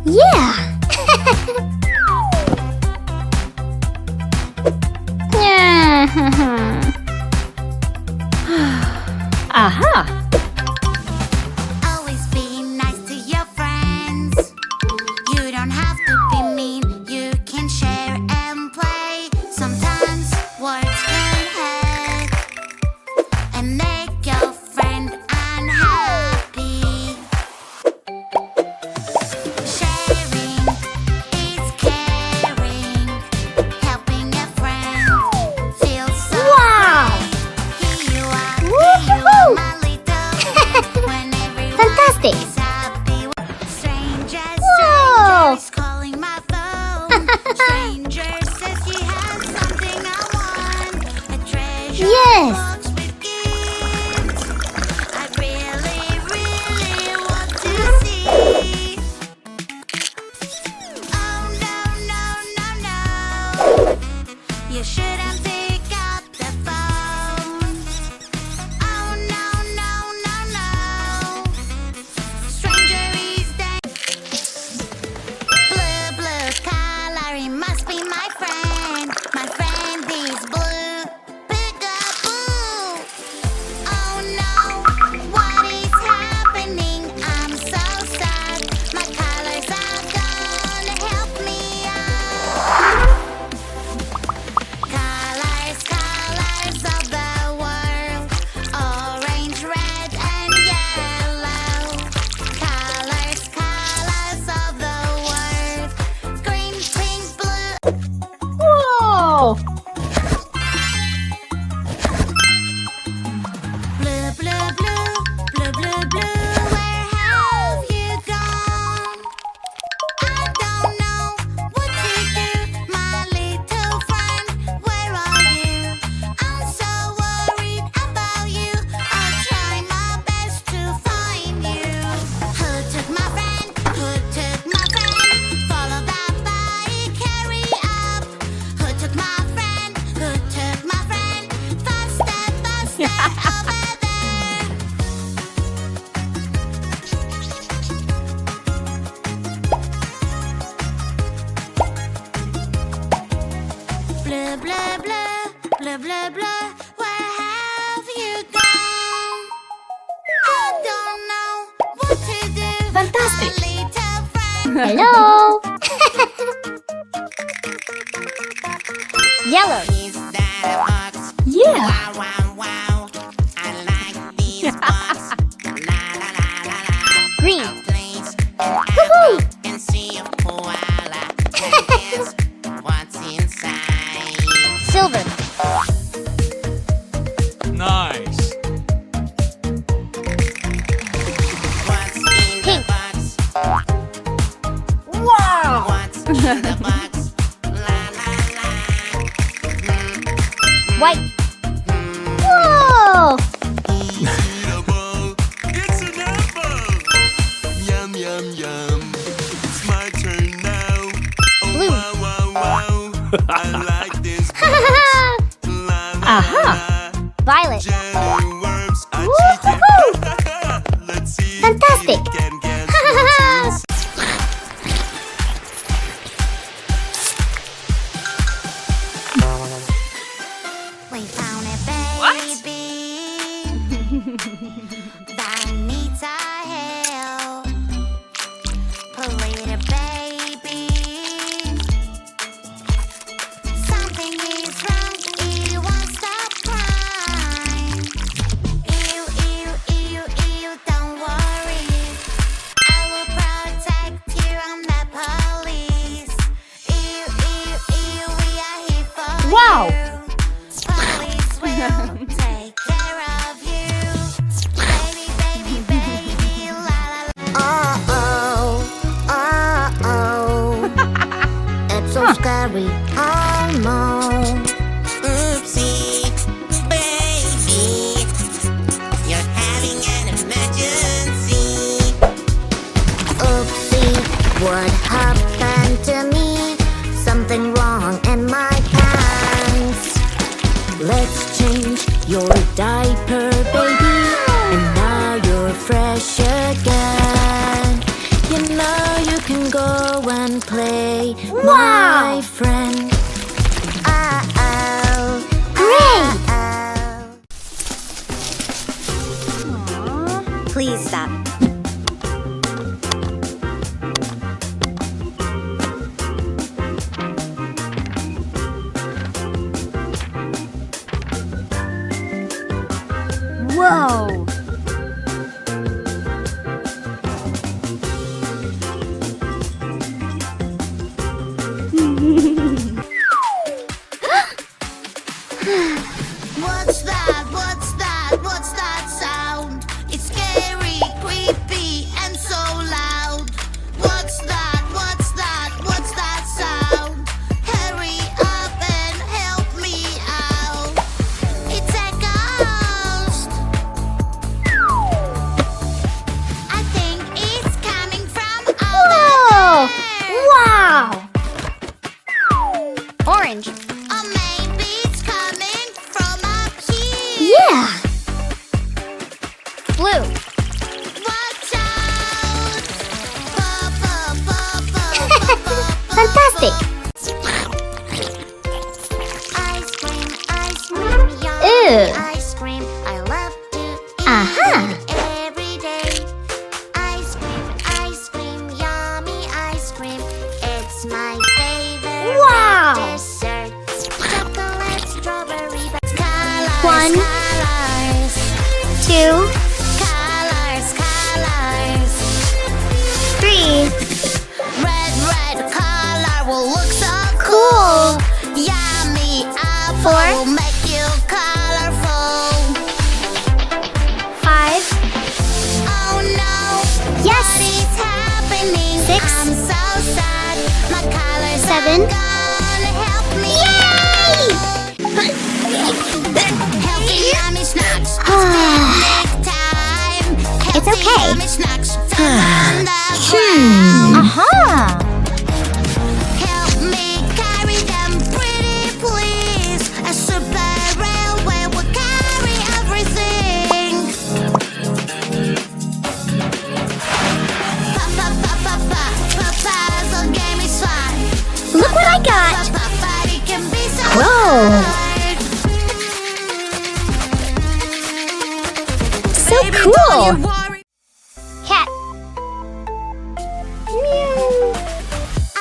Yeah! Aha! Always be nice to your friends. You don't have to be mean. You can share and play. Sometimes words can hurt and make your friend unhappy. Sharing is caring. Helping a friend feels so Wow! great. Here you are, Woohoo! my little when everyone Fantastic! is happy. Stranger, Whoa! stranger is calling my phone. Stranger says he has something I want. A treasure Yes. box with gifts. I really, really want to see. Oh no, no, no, no. You shouldn't pick up the phone. Oh no, no, no, no. Stranger is dead. Blue, blue color, he must be my friend. My friend is blue. Peekaboo. Oh no, what is happening? I'm so sad. My colors are gone. Help me out. Colors, colors of the world. Orange, red, and yellow. Colors, colors of the world. Green, pink, blue. Whoa! Blue, blue, blue, blue, blue, blue. Where have you gone? I don't know what to do, my little friend. Where are you? I'm so worried about you. I'll try my best to find you. Who took my friend? Who took my friend? Follow that bike, hurry up. Who took my friend? Who took my friend? Faster, faster, over there. Blue, blue, blue, blue, blue, blue. Where have you gone? I don't know what to do. Fantastic. My little friend. Hello! Yellow. Is that a box? Yeah! Wow, wow, wow. I like this box. La, la, la, la, la. Green. Please, Woohoo! and see a koala. Guess what's inside? Silver. Nice. What's in the Pink. box? Wow! What's in the box? La, la, la. White. Whoa! It's an apple. Yum, yum, yum. It's my turn now. Oh, Blue. wow, wow, wow. I like this box. La, la, Aha. la. Violet. Jelly worms are Woohoo! cheating. Let's see Fantastic. if you can guess what's inside. We found a baby that needs our help. Poor little baby. Something is wrong. He won't stop crying. Ew, ew, ew, ew. Don't worry. I will protect you. I'm the police. Ew, ew, ew. We are here for Wow. you. Police will take care of you. Baby, baby, baby, la la la. Uh-oh, uh-oh. It's so scary, oh no. Oopsie, baby. You're having an emergency. Oopsie, what happened to me? Something wrong in my pants. Let's change your diaper, baby. And now you're fresh again. You know you can go toy, Wow. my friend. Great! Please stop. Whoa! What's that? What's that? What's that sound? It's scary, creepy, and so loud. What's that? What's that? What's that sound? Hurry up and help me out. It's a ghost. I think it's coming from Whoa! over there. Wow! Orange. Or maybe it's coming from up here. Yeah! Blue. Watch out! Fantastic! Ice cream, yum. Ew. Ice cream, I love to eat Aha. every day. Ice cream, yummy ice cream. It's my favorite Wow. dessert. Chocolate, strawberry, but colors, 1, colors, 2, colors, colors. 3. Red color will look so Cool. Yummy apple 4. will make you colorful. 5. Oh no, Yes. what is happening? 6. I'm so sad. My colors 7. are gone. Help me. Healthy yummy snacks. Picnic time. It's Healthy, okay. Yummy snacks. Fell on the ground. Aha! Help me carry them, pretty please. A super railway will carry everything. Puzzle game is fun. Look what I got! But it can be so Whoa. hard. So Baby, cool! don't you worry. Cat.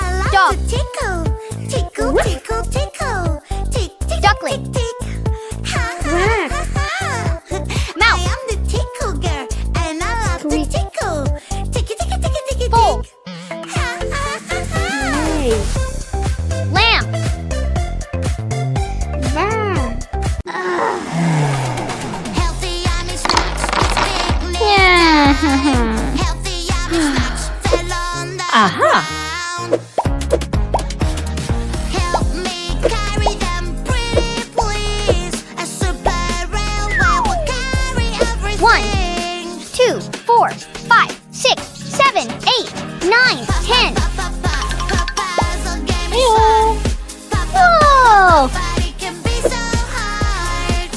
I love Dog. to tickle. Tickle, tickle, tickle. Tick, tick, Duckling. tick, tick. Ha, ha, ha, ha. Mouse. I am the tickle girl, and I love to Sweet. tickle. Ticky, ticky, ticky, ticky, Bull. tick. Ha, ha, ha, ha. Lamb. Healthy, yummy snacks. It's picnic Yeah. time. Healthy, yummy snacks. Fell on the Aha. ground. Help me carry them, pretty please. A super railway will carry everything. 1, 2, 4, 5, 6, 7, 8, 9, 10. Puzzle game is Ew. fun. Whoa! But it can be so hard.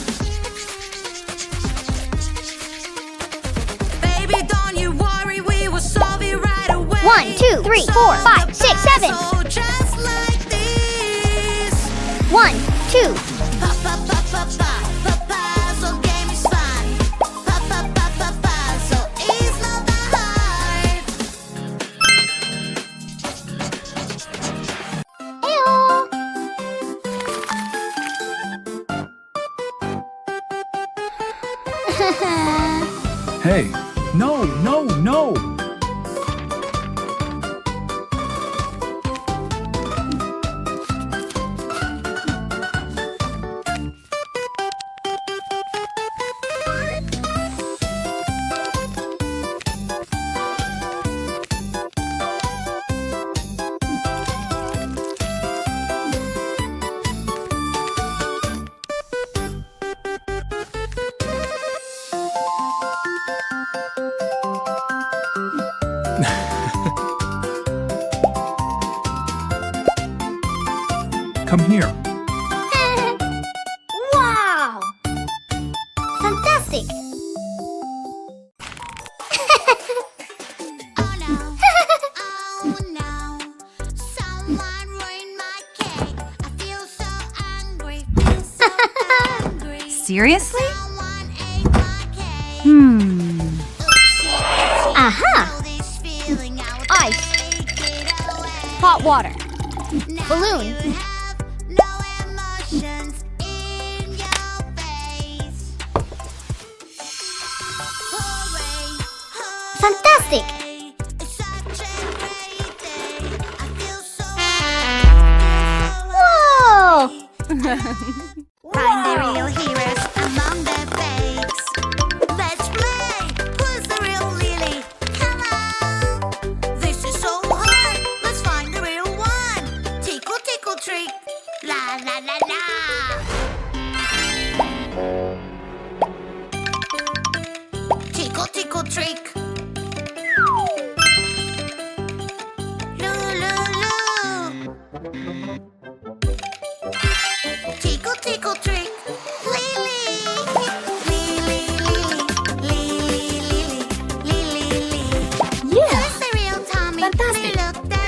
Baby, don't you worry, we will solve it right away. 1, 2, 3, 4, 5, 6, 7. So just like this. 1, 2. Puzzle game is fun. Puzzle is not that hard. Hey, no, no, no! Come here. Wow! Fantastic! Oh no, oh no. Someone Seriously? Someone ate my cake. Aha! This feeling I will Ice. take it away. Hot water. Now Balloon. you have no emotions in your face. Hooray, Fantastic! hooray. It's such a great day. I feel so Whoa! Find the real heroes among the fakes. Let's play. Who's the real Lily? Come on. This is so hard. Let's find the real one. Tickle, tickle, trick. La la la la. Tickle, tickle, trick. Loo, loo, loo. Tickle, tickle, trick. Lily. Lily, Lily, Lily, Lily, Lily, Lily. Yeah. Who's the real Tommy? Fantastic. Look